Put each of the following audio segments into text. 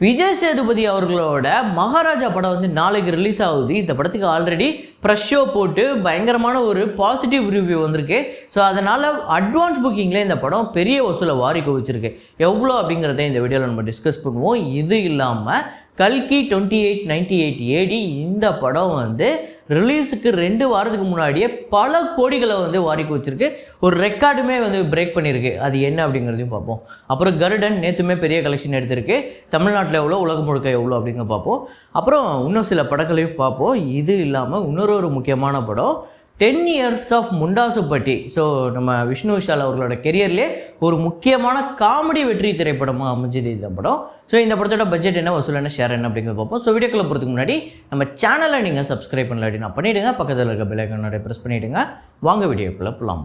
விஜய் சேதுபதி அவர்களோட மகாராஜா படம் வந்து நாளைக்கு ரிலீஸ் ஆகுது. இந்த படத்துக்கு ஆல்ரெடி ப்ரெஷ் ஷோ போட்டு பயங்கரமான ஒரு பாசிட்டிவ் ரிவ்யூ வந்திருக்கு. ஸோ அதனால் அட்வான்ஸ் புக்கிங்கில் இந்த படம் பெரிய வசூலை வாரி குவிச்சிருக்கு. எவ்வளோ அப்படிங்கிறத இந்த வீடியோவில் நம்ம டிஸ்கஸ் பண்ணுவோம். இது இல்லாமல் கல்கி 2898 AD இந்த படம் வந்து ரிலீஸுக்கு 2 வாரத்துக்கு முன்னாடியே பல கோடிகளை வந்து வாரி குவிச்சிருக்கு. ஒரு ரெக்கார்டுமே வந்து பிரேக் பண்ணியிருக்கு. அது என்ன அப்படிங்கிறதையும் பார்ப்போம். அப்புறம் கருடன் நேற்றுமே பெரிய கலெக்ஷன் எடுத்திருக்கு. தமிழ்நாட்டில் எவ்வளோ, உலகம் முழுக்க எவ்வளோ அப்படிங்க பார்ப்போம். அப்புறம் இன்னும் சில படங்களையும் பார்ப்போம். இது இல்லாமல் இன்னொரு முக்கியமான படம் 10 இயர்ஸ் ஆஃப் முண்டாசுப்பட்டி. ஸோ நம்ம விஷ்ணு விஷால் அவர்களோட கெரியர்லேயே ஒரு முக்கியமான காமெடி வெற்றி திரைப்படமாக அமைஞ்சது இந்த படம். ஸோ இந்த படத்தோட பட்ஜெட் என்ன, வசூல் என்ன, ஷேர் என்ன அப்படிங்கிறத பார்ப்போம். ஸோ வீடியோக்குள்ள போகிறதுக்கு முன்னாடி நம்ம சேனலை நீங்கள் சப்ஸ்கிரைப் பண்ணலாட்டி நான் பண்ணிவிடுங்க. பக்கத்தில் இருக்க பெல் ஐகானை ப்ரெஸ் பண்ணிவிடுங்க. வாங்க வீடியோக்குள்ளே போகலாம்.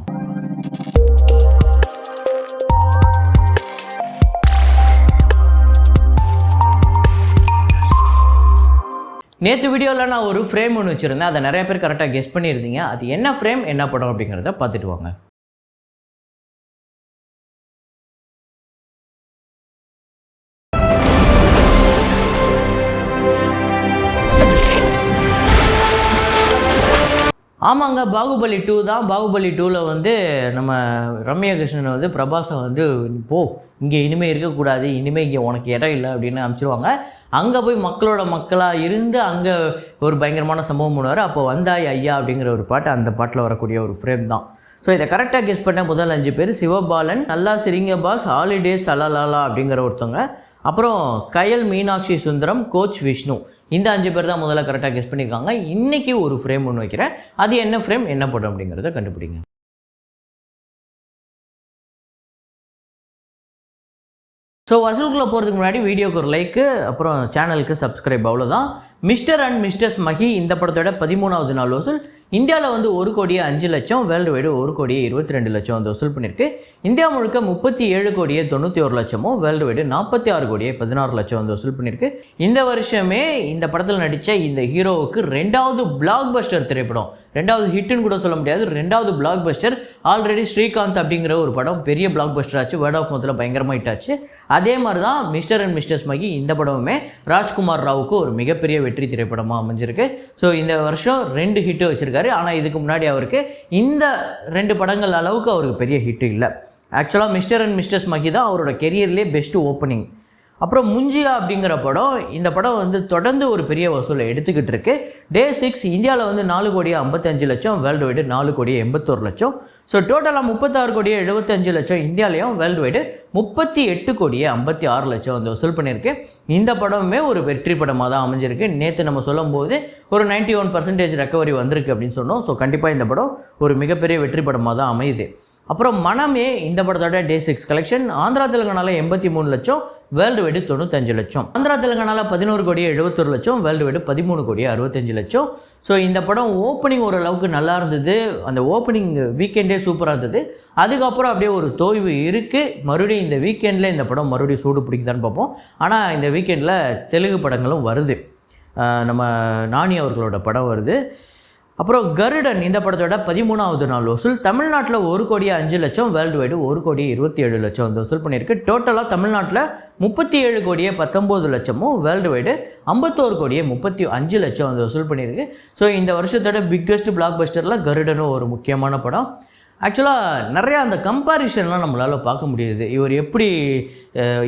நேற்று வீடியோவில் நான் ஒரு ஃப்ரேம் ஒன்று வச்சுருந்தேன். அதை நிறைய பேர் கரெக்டாக கெஸ் பண்ணியிருந்தீங்க. அது என்ன ஃப்ரேம், என்ன படம் அப்படிங்கிறத பார்த்துட்டு வாங்க. ஆமாங்க, பாகுபலி 2 தான். பாகுபலி 2ல் வந்து நம்ம ரம்யா கிருஷ்ணன் வந்து பிரபாஸை வந்து போ, இங்கே இனிமேல் இருக்கக்கூடாது, இனிமேல் இங்கே உனக்கு இடம் இல்லை அப்படின்னு அனுப்பிச்சிடுவாங்க. அங்கே போய் மக்களோட மக்களாக இருந்து அங்கே ஒரு பயங்கரமான சம்பவம் பண்ணுவார். அப்போ வந்தாய் ஐயா அப்படிங்கிற ஒரு பாட்டு, அந்த பாட்டில் வரக்கூடிய ஒரு ஃப்ரேம் தான். ஸோ இதை கரெக்டாக கெஸ் பண்ண முதல் 5 பேர் சிவபாலன், நல்லா சிரிங்க பாஸ், ஹாலிடேஸ் சலலாலா அப்படிங்கிற ஒருத்தவங்க, அப்புறம் கயல் மீனாட்சி சுந்தரம், கோச் விஷ்ணு. இந்த 5 பேர் தான் முதல்ல கரெக்டாக கெஸ் பண்ணியிருக்காங்க. இன்றைக்கி ஒரு ஃப்ரேம் ஒன்று வைக்கிறேன். அது என்ன ஃப்ரேம், என்ன படம் அப்படிங்கிறத கண்டுபிடிங்க. ஸோ வசூலுக்குள்ளே போகிறதுக்கு முன்னாடி வீடியோக்கு ஒரு லைக்கு, அப்புறம் சேனலுக்கு சப்ஸ்கிரைப். அவ்வளோதான். மிஸ்டர் அண்ட் மிஸ்டர்ஸ் மஹி இந்த படத்தோட 13வது நாள் வசூல் இந்தியாவில் வந்து 1,05,00,000, வேர்ல்டு வைடு 1,22,00,000 வந்து வசூல் பண்ணியிருக்கு. இந்தியா முழுக்க 37,91,00,000, வேர்ல்டு வைடு 46,16,00,000 வந்து வசூல் பண்ணியிருக்கு. இந்த வருஷமே இந்த படத்தில் நடித்த இந்த ஹீரோவுக்கு 2வது பிளாக் பஸ்டர் திரைப்படம், 2வது ஹிட்டுன்னு கூட சொல்ல முடியாது, 2வது பிளாக் பஸ்டர். ஆல்ரெடி ஸ்ரீகாந்த் அப்படிங்கிற ஒரு படம் பெரிய பிளாக் பஸ்டர் ஆச்சு, வேர்ட் ஆஃப் மவுத்தில் பயங்கரமாக ஹிட் ஆச்சு. அதே மாதிரி தான் மிஸ்டர் அண்ட் மிஸ்டர்ஸ் மகி இந்த படமுமே ராஜ்குமார் ராவுக்கு ஒரு மிகப்பெரிய வெற்றி திரைப்படமாக அமைஞ்சிருக்கு. ஸோ இந்த வருஷம் 2 ஹிட்டு வச்சுருக்காரு. ஆனால் இதுக்கு முன்னாடி அவருக்கு இந்த 2 படங்கள் அளவுக்கு அவருக்கு பெரிய ஹிட்டு இல்லை. ஆக்சுவலாக மிஸ்டர் அண்ட் மிஸ்டர்ஸ் மகி தான் அவரோட கெரியர்லேயே பெஸ்ட்டு ஓப்பனிங். அப்புறம் முஞ்சியா அப்படிங்கிற படம், இந்த படம் வந்து தொடர்ந்து ஒரு பெரிய வசூலை எடுத்துக்கிட்டு இருக்கு. டே 6 இந்தியாவில் வந்து 4,55,00,000, வேர்ல்டு வைடு 4,81,00,000. ஸோ டோட்டலாக 36,75,00,000 இந்தியாவிலையும், வேர்ல்டு வைடு 38,56,00,000 வந்து வசூல் பண்ணியிருக்கு. இந்த படமே ஒரு வெற்றி படமாக தான் அமைஞ்சிருக்கு. நேற்று நம்ம சொல்லும்போது ஒரு 91% ரெக்கவரி வந்திருக்கு அப்படின்னு சொன்னோம். ஸோ கண்டிப்பாக இந்த படம் ஒரு மிகப்பெரிய வெற்றி படமாக தான் அமையுது. அப்புறம் மனமே இந்த படத்தோட டே 6 கலெக்ஷன் ஆந்திரா தெலுங்கானாவில் 83,00,000, வேர்ல்டு வைடு 95,00,000. ஆந்திரா தெலுங்கானாவில் 11,71,00,000, வேர்ல்டு வைடு 13,65,00,000. ஸோ இந்த படம் ஓப்பனிங் ஓரளவுக்கு நல்லா இருந்தது. அந்த ஓப்பனிங் வீக்கெண்டே சூப்பராக இருந்தது. அதுக்கப்புறம் அப்படியே ஒரு தோய்வு இருக்குது. மறுபடியும் இந்த வீக்கெண்டில் இந்த படம் மறுபடியும் சூடு பிடிக்குதான்னு பார்ப்போம். ஆனால் இந்த வீக்கெண்டில் தெலுங்கு படங்களும் வருது. நம்ம நானி அவர்களோட படம் வருது. அப்புறம் கருடன் இந்த படத்தோட 13வது நாள் வசூல் தமிழ்நாட்டில் 1,05,00,000, வேர்ல்டு வைடு 1,27,00,000 வந்து வசூல் பண்ணியிருக்கு. டோட்டலாக தமிழ்நாட்டில் 37,19,00,000, வேர்ல்டு வைடு 51,35,00,000 வந்து வசூல் பண்ணியிருக்கு. ஸோ இந்த வருஷத்தோட பிக்கஸ்ட் பிளாக் பஸ்டரில் கருடனும் ஒரு முக்கியமான படம். ஆக்சுவலாக நிறையா அந்த கம்பேரிஷன்லாம் நம்மளால் பார்க்க முடியுது. இவர் எப்படி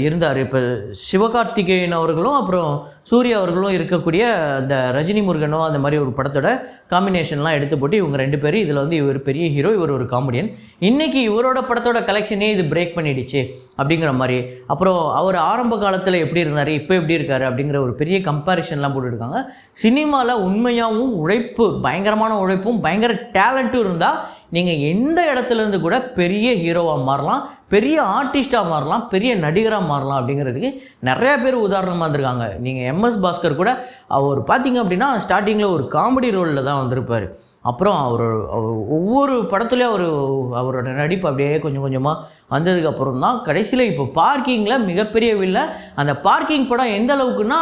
இருந்தார், இப்போ சிவகார்த்திகேயன் அவர்களும் அப்புறம் சூர்யா அவர்களும் இருக்கக்கூடிய அந்த ரஜினி முருகனோ அந்த மாதிரி ஒரு படத்தோட காம்பினேஷன்லாம் எடுத்து போட்டு இவங்க 2 பேரும் இதில் வந்து இவர் பெரிய ஹீரோ, இவர் ஒரு காமெடியன். இன்றைக்கி இவரோட படத்தோட கலெக்ஷனே இது பிரேக் பண்ணிடுச்சு அப்படிங்கிற மாதிரி. அப்புறம் அவர் ஆரம்ப காலத்தில் எப்படி இருந்தார், இப்போ எப்படி இருக்கார் அப்படிங்கிற ஒரு பெரிய கம்பேரிஷன்லாம் போட்டுருக்காங்க. சினிமாவில் உண்மையாகவும் உழைப்பு, பயங்கரமான உழைப்பும் பயங்கர டேலண்ட்டும் இருந்தால் நீங்கள் எந்த இடத்துலேருந்து கூட பெரிய ஹீரோவாக மாறலாம், பெரிய ஆர்டிஸ்ட்டாக மாறலாம், பெரிய நடிகராக மாறலாம் அப்படிங்கிறதுக்கு நிறையா பேர் உதாரணமாக இருந்திருக்காங்க. நீங்கள் MS பாஸ்கர் கூட அவர் பார்த்தீங்க அப்படின்னா ஸ்டார்டிங்கில் ஒரு காமெடி ரோலில் தான் வந்திருப்பார். அப்புறம் அவர் ஒவ்வொரு படத்துலேயும் அவரோட நடிப்பு அப்படியே கொஞ்சம் கொஞ்சமாக வந்ததுக்கப்புறம் தான் கடைசியில் இப்போ பார்க்கிங்கில் மிகப்பெரிய வில்ல. அந்த பார்க்கிங் படம் எந்த அளவுக்குன்னா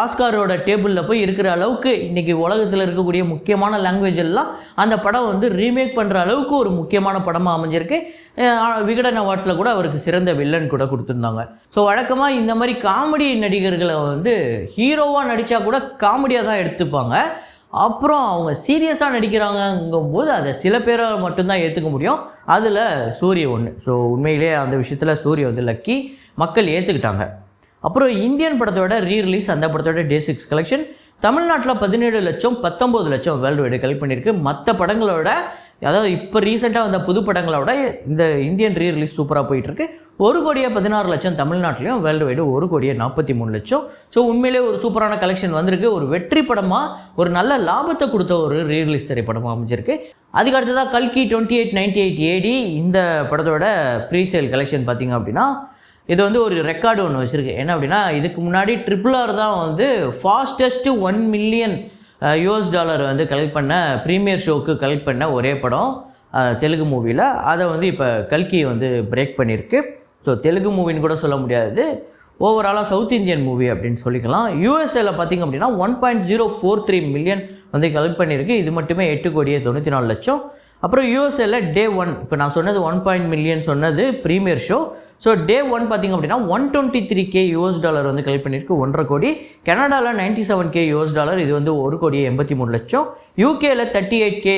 ஆஸ்காரோட டேபிளில் போய் இருக்கிற அளவுக்கு இன்றைக்கி உலகத்தில் இருக்கக்கூடிய முக்கியமான லாங்குவேஜ் எல்லாம் அந்த படம் வந்து ரீமேக் பண்ணுற அளவுக்கு ஒரு முக்கியமான படமாக அமைஞ்சிருக்கு. விகடன் அவார்ட்ஸில் கூட அவருக்கு சிறந்த வில்லன் கூட கொடுத்துருந்தாங்க. ஸோ வழக்கமாக இந்த மாதிரி காமெடி நடிகர்களை வந்து ஹீரோவாக நடித்தா கூட காமெடியாக தான் எடுத்துப்பாங்க. அப்புறம் அவங்க சீரியஸாக நடிக்கிறாங்கங்கும்போது அதை சில பேரை மட்டும்தான் ஏற்றுக்க முடியும். அதில் சூரிய ஒன்று. ஸோ உண்மையிலே அந்த விஷயத்தில் சூரிய வந்து லக்கி, மக்கள் ஏற்றுக்கிட்டாங்க. அப்புறம் இந்தியன் படத்தோட ரீரிலீஸ், அந்த படத்தோட டே 6 கலெக்ஷன் தமிழ்நாட்டில் 17 லட்சம் 19 லட்சம் வேர்ல்டு வைடு கலெக்ட் பண்ணியிருக்கு. மற்ற படங்களோட, அதாவது இப்போ ரீசெண்டாக வந்த புது படங்களோட இந்த இந்தியன் ரீரிலீஸ் சூப்பராக போயிட்டுருக்கு. 1,16 லட்சம் தமிழ்நாட்டிலையும், வேர்ல்டு வைடு 1,43 லட்சம். ஸோ உண்மையிலே ஒரு சூப்பரான கலெக்ஷன் வந்திருக்கு. ஒரு வெற்றி படமாக, ஒரு நல்ல லாபத்தை கொடுத்த ஒரு ரீரிலீஸ் திரைப்படமாக அமைஞ்சிருக்கு. அதுக்கு அடுத்ததாக கல்கி 2898 AD இந்த படத்தோட ப்ரீசேல் கலெக்ஷன் பார்த்திங்க அப்படின்னா இது வந்து ஒரு ரெக்கார்டு ஒன்று வச்சுருக்கு. என்ன அப்படின்னா, இதுக்கு முன்னாடி RRR தான் வந்து ஃபாஸ்டஸ்ட்டு 1 மில்லியன் US டாலர் வந்து கலெக்ட் பண்ண, ப்ரீமியர் ஷோக்கு கலெக்ட் பண்ண ஒரே படம் தெலுங்கு மூவியில். அதை வந்து இப்போ கல்கி வந்து பிரேக் பண்ணியிருக்கு. ஸோ தெலுங்கு மூவின்னு கூட சொல்ல முடியாது, ஓவராலாக சவுத் இந்தியன் மூவி அப்படின்னு சொல்லிக்கலாம். யூஎஸ்ஏல பார்த்திங்க அப்படின்னா 1.043 மில்லியன் வந்து கலெக்ட் பண்ணியிருக்கு. இது மட்டுமே 8,94 லட்சம். அப்புறம் யூஎஸ்ஏல Day 1, இப்போ நான் சொன்னது 1 மில்லியன் சொன்னது ப்ரீமியர் ஷோ. ஸோ Day 1 பார்த்திங்க அப்படின்னா 123K US டாலர் வந்து கலெக்ட் பண்ணியிருக்கு, 1.5 கோடி. கனடாவில் 97K US டாலர், இது வந்து 1,83 லட்சம். யூகேல 38K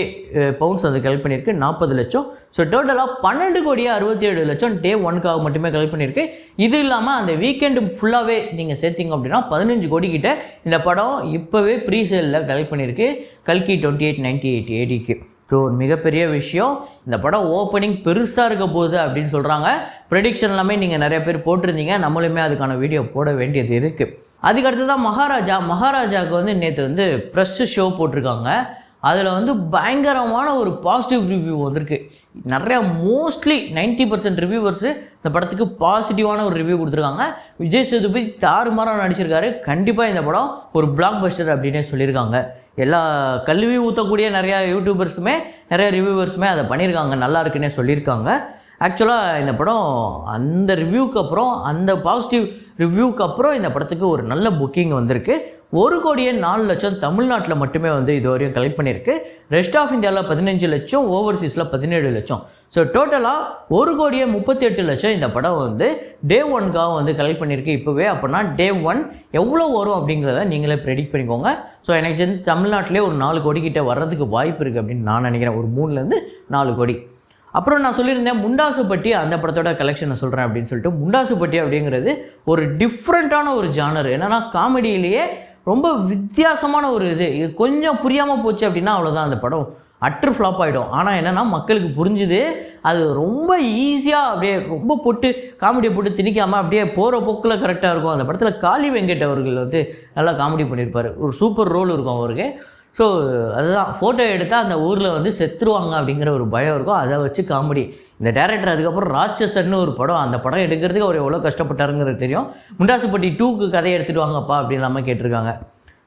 பவுண்ட்ஸ் வந்து கலெக்ட் பண்ணியிருக்கு, 40 லட்சம். ஸோ டோட்டலாக 12,67 லட்சம் Day 1க்காக மட்டுமே கலெக்ட் பண்ணியிருக்கு. இது இல்லாமல் அந்த வீக்கெண்டு ஃபுல்லாகவே நீங்கள் சேர்த்திங்க அப்படின்னா 15 கோடி கிட்ட இந்த படம் இப்போவே ப்ரீசேலில் கலெக்ட் பண்ணியிருக்கு கல்கி 2898 ADக்கு. ஸோ ஒரு மிகப்பெரிய விஷயம். இந்த படம் ஓப்பனிங் பெருசாக இருக்க போகுது அப்படின்னு சொல்கிறாங்க. ப்ரெடிக்ஷன் எல்லாமே நீங்கள் நிறைய பேர் போட்டிருந்தீங்க, நம்மளுமே அதுக்கான வீடியோ போட வேண்டியது இருக்குது. அதுக்கடுத்து தான் மகாராஜாவுக்கு வந்து நேற்று வந்து ப்ரெஸ் ஷோ போட்டிருக்காங்க. அதில் வந்து பயங்கரமான ஒரு பாசிட்டிவ் ரிவ்யூ வந்திருக்கு. நிறையா மோஸ்ட்லி 90% ரிவ்யூவர்ஸு இந்த படத்துக்கு பாசிட்டிவான ஒரு ரிவ்யூ கொடுத்துருக்காங்க. விஜய் சேதுபதி தாறுமாறாக நடிச்சிருக்காரு. கண்டிப்பாக இந்த படம் ஒரு பிளாக் பஸ்டர் அப்படின்னே சொல்லியிருக்காங்க. எல்லா கல்வி ஊற்றக்கூடிய நிறையா யூடியூபர்ஸுமே, நிறைய ரிவ்யூவர்ஸுமே அதை பண்ணியிருக்காங்க, நல்லா இருக்குன்னே சொல்லியிருக்காங்க. ஆக்சுவலாக இந்த படம் அந்த ரிவ்யூக்கு அப்புறம், அந்த பாசிட்டிவ் ரிவ்யூக்கு அப்புறம் இந்த படத்துக்கு ஒரு நல்ல புக்கிங் வந்திருக்கு. 1,04 லட்சம் தமிழ்நாட்டில் மட்டுமே வந்து இது வரையும் கலெக்ட் பண்ணியிருக்கு. ரெஸ்ட் ஆஃப் இந்தியாவில் 15 லட்சம், ஓவர்சீஸில் 17 லட்சம். ஸோ டோட்டலாக 1,38 லட்சம் இந்த படம் வந்து Day 1க்காக வந்து கலெக்ட் பண்ணியிருக்கு இப்போவே. அப்படின்னா Day 1 எவ்வளோ வரும் அப்படிங்கிறத நீங்களே ப்ரெடிக்ட் பண்ணிக்கோங்க. ஸோ எனக்கு வந்து தமிழ்நாட்டிலே ஒரு 4 கோடி கிட்ட வர்றதுக்கு வாய்ப்பு இருக்குது அப்படின்னு நான் நினைக்கிறேன். ஒரு 3லேருந்து 4 கோடி. அப்புறம் நான் சொல்லியிருந்தேன் முண்டாசுப்பட்டி அந்த படத்தோட கலெக்ஷனை சொல்கிறேன் அப்படின்னு சொல்லிட்டு. முண்டாசுப்பட்டி அப்படிங்கிறது ஒரு டிஃப்ரெண்ட்டான ஒரு ஜானர். என்னென்னா காமெடியிலேயே ரொம்ப வித்தியாசமான ஒரு இது கொஞ்சம் புரியாமல் போச்சு அப்படின்னா அவ்வளோதான், அந்த படம் அட்ரு ஃப்ளாப் ஆகிடும். ஆனால் என்னென்னா மக்களுக்கு புரிஞ்சுது, அது ரொம்ப ஈஸியாக அப்படியே ரொம்ப போட்டு காமெடியை போட்டு திணிக்காமல் அப்படியே போகிற போக்கில் கரெக்டாக இருக்கும். அந்த படத்தில் காளி வெங்கட் அவர்கள் வந்து நல்லா காமெடி பண்ணியிருப்பார், ஒரு சூப்பர் ரோல் இருக்கும் அவருக்கு. ஸோ அதுதான், ஃபோட்டோ எடுத்தால் அந்த ஊரில் வந்து செத்துருவாங்க அப்படிங்கிற ஒரு பயம் இருக்கும், அதை வச்சு காமெடி. இந்த டேரக்டர் அதுக்கப்புறம் ராட்சசன்னு ஒரு படம், அந்த படம் எடுக்கிறதுக்கு அவர் எவ்வளோ கஷ்டப்பட்டாருங்கிறது தெரியும். முண்டாசுப்பட்டி 2க்கு கதையை எடுத்துகிட்டு வாங்கப்பா அப்படின்னு நம்ம கேட்டிருக்காங்க.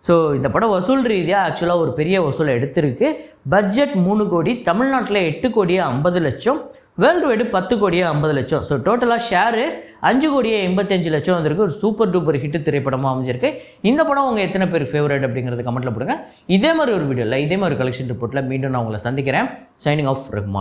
ஸோ இந்த படம் வசூல் ரீதியாக ஆக்சுவலாக ஒரு பெரிய வசூலை எடுத்திருக்கு. பட்ஜெட் 3 கோடி, தமிழ்நாட்டில் 8,50 லட்சம், வேர்ல்டு வைடு 10,50 லட்சம். ஸோ டோட்டலாக ஷேரு 5,85 லட்சம் வந்திருக்கு. ஒரு சூப்பர் டூப்பர் ஹிட் திரைப்படமாக அமைஞ்சிருக்கு. இந்த படம் உங்கள் எத்தனை பேர் ஃபேவரட் அப்படிங்கிறது கமெண்ட்டில் போடுங்க. இதே மாதிரி ஒரு வீடியோவில், இதே மாதிரி கலெக்ஷன் ரிப்போர்ட்டில் மீண்டும் நான் உங்களை சந்திக்கிறேன். Signing off Rahman.